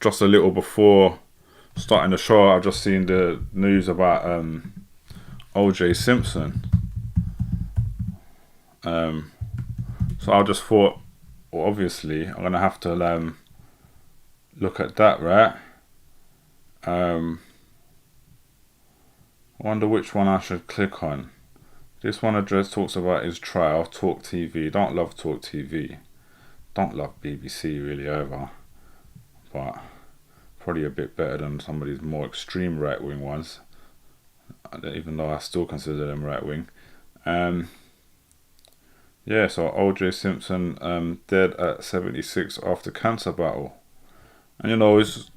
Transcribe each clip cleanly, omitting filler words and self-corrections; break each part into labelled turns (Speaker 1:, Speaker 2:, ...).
Speaker 1: just a little before starting the show, I've just seen the news about OJ Simpson. So I just thought, well, obviously, I'm gonna have to look at that, right? I wonder which one I should click on. This one address talks about his trial. Talk TV. Don't love Talk TV. Don't love BBC really either. But probably a bit better than some of these more extreme right-wing ones. Even though I still consider them right-wing. Yeah, so OJ Simpson dead at 76 after cancer battle. And it's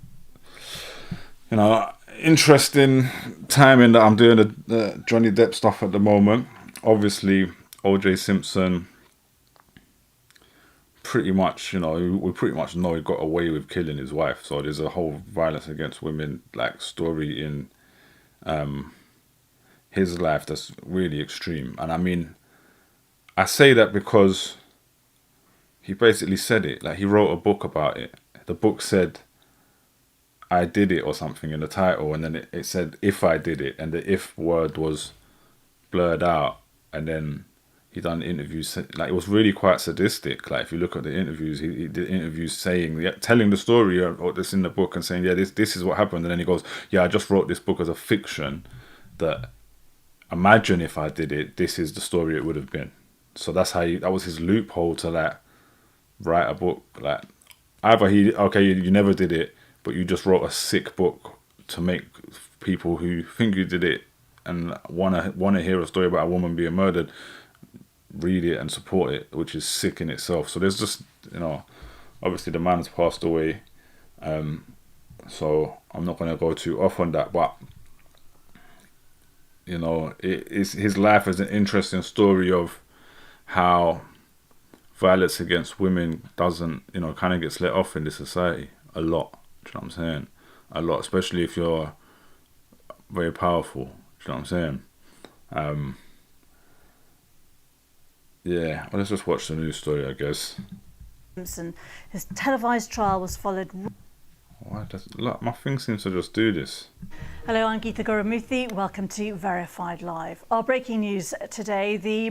Speaker 1: interesting timing that I'm doing the Johnny Depp stuff at the moment. Obviously, OJ Simpson, pretty much, we pretty much know he got away with killing his wife. So there's a whole violence against women story in his life that's really extreme. And I mean, I say that because he basically said it. He wrote a book about it. The book said, I did it or something in the title, and then it said if I did it, and the if word was blurred out, and then he done interviews. It was really quite sadistic. If you look at the interviews, he did interviews telling the story or this in the book and saying, yeah, this is what happened, and then he goes, yeah, I just wrote this book as a fiction that imagine if I did it, this is the story it would have been. So that was his loophole to write a book. Either you never did it, but you just wrote a sick book to make people who think you did it and want to hear a story about a woman being murdered read it and support it, which is sick in itself. So there's just, obviously the man's passed away, so I'm not going to go too off on that, but his life is an interesting story of how violence against women doesn't, kind of gets let off in this society a lot. Do you know what I'm saying? A lot, especially if you're very powerful. Do you know what I'm saying? Yeah, well, let's just watch the news story, I guess.
Speaker 2: Simpson, his televised trial was followed.
Speaker 1: Look, my thing seems to just do this.
Speaker 2: Hello, I'm Geetha Gurumurthy. Welcome to Verified Live. Our breaking news today: the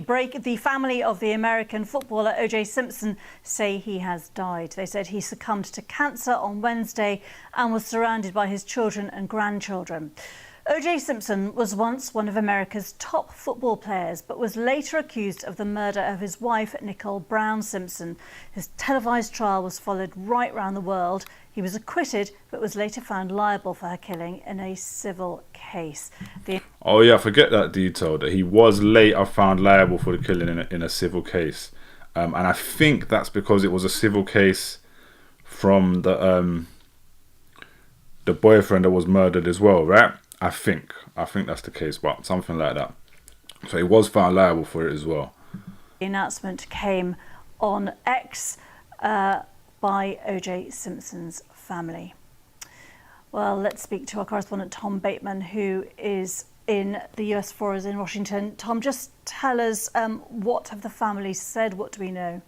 Speaker 2: family of the American footballer OJ Simpson say he has died. They said he succumbed to cancer on Wednesday and was surrounded by his children and grandchildren. OJ Simpson was once one of America's top football players, but was later accused of the murder of his wife, Nicole Brown Simpson. His televised trial was followed right round the world. He was acquitted, but was later found liable for her killing in a civil case.
Speaker 1: Oh yeah, forget that detail, that he was later found liable for the killing in a civil case. And I think that's because it was a civil case from the boyfriend that was murdered as well, right? I think that's the case, but something like that. So he was found liable for it as well.
Speaker 2: The announcement came on X by OJ Simpson's family. Well, let's speak to our correspondent Tom Bateman, who is in the US for us in Washington. Tom, just tell us, what have the family said? What do we know?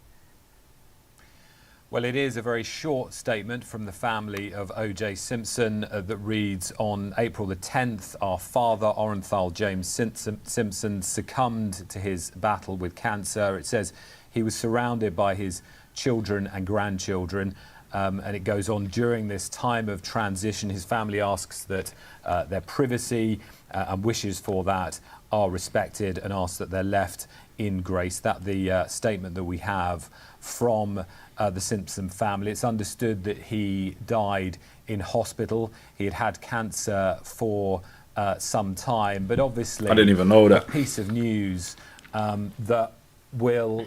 Speaker 3: Well, it is a very short statement from the family of OJ Simpson that reads, on April the 10th, our father, Orenthal James Simpson, succumbed to his battle with cancer. It says he was surrounded by his children and grandchildren. And it goes on, during this time of transition, his family asks that their privacy and wishes for that are respected, and asks that they're left in grace. That's the statement that we have from the Simpson family. It's understood that he died in hospital. He had had cancer for some time, but obviously
Speaker 1: I didn't even know that.
Speaker 3: A piece of news that will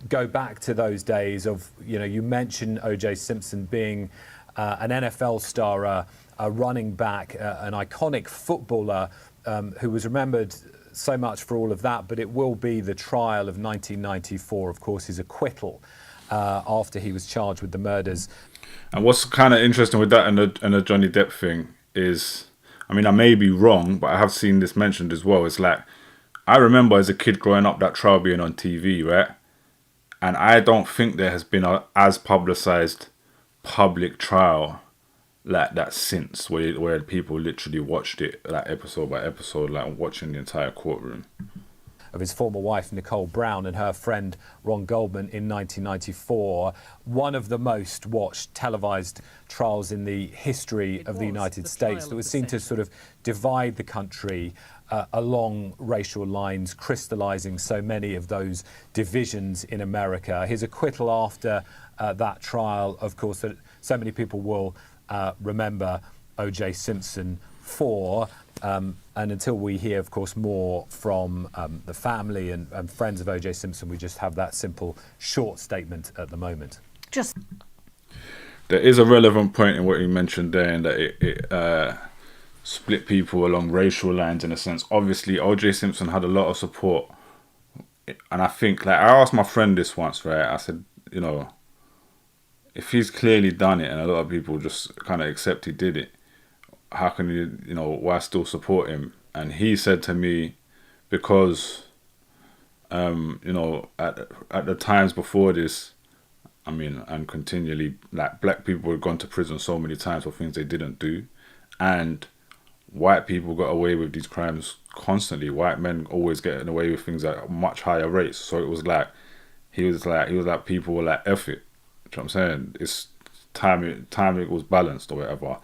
Speaker 3: go back to those days of, you mentioned OJ Simpson being an NFL star, a running back, an iconic footballer who was remembered so much for all of that, but it will be the trial of 1994, of course, his acquittal after he was charged with the murders.
Speaker 1: And what's kind of interesting with that and the Johnny Depp thing is, I mean, I may be wrong, but I have seen this mentioned as well. It's I remember as a kid growing up that trial being on TV, right? And I don't think there has been a as publicized public trial like that since, where people literally watched it like episode by episode, like watching the entire courtroom.
Speaker 3: Of his former wife, Nicole Brown, and her friend Ron Goldman in 1994. One of the most watched televised trials in the history of the United States that was seen to sort of divide the country along racial lines, crystallising so many of those divisions in America. His acquittal after that trial, of course, that so many people will remember O.J. Simpson for. And until we hear, of course, more from the family and friends of O.J. Simpson, we just have that simple, short statement at the moment.
Speaker 1: There is a relevant point in what you mentioned there, in that it split people along racial lines in a sense. Obviously, O.J. Simpson had a lot of support. And I think, like, I asked my friend this once, right? I said, you know, if he's clearly done it and a lot of people just kind of accept he did it, how can you know, why still support him? And he said to me, because, you know, at the times before this, I mean, and continually, like, black people had gone to prison so many times for things they didn't do, and white people got away with these crimes constantly. White men always getting away with things at much higher rates. So it was like, he was like people were like, F it. Do you know what I'm saying? It's time equals balanced or whatever.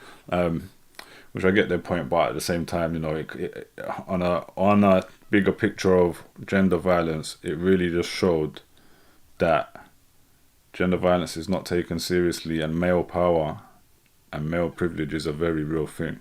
Speaker 1: Which I get their point, but at the same time, you know, on a bigger picture of gender violence, it really just showed that gender violence is not taken seriously, and male power and male privilege is a very real thing.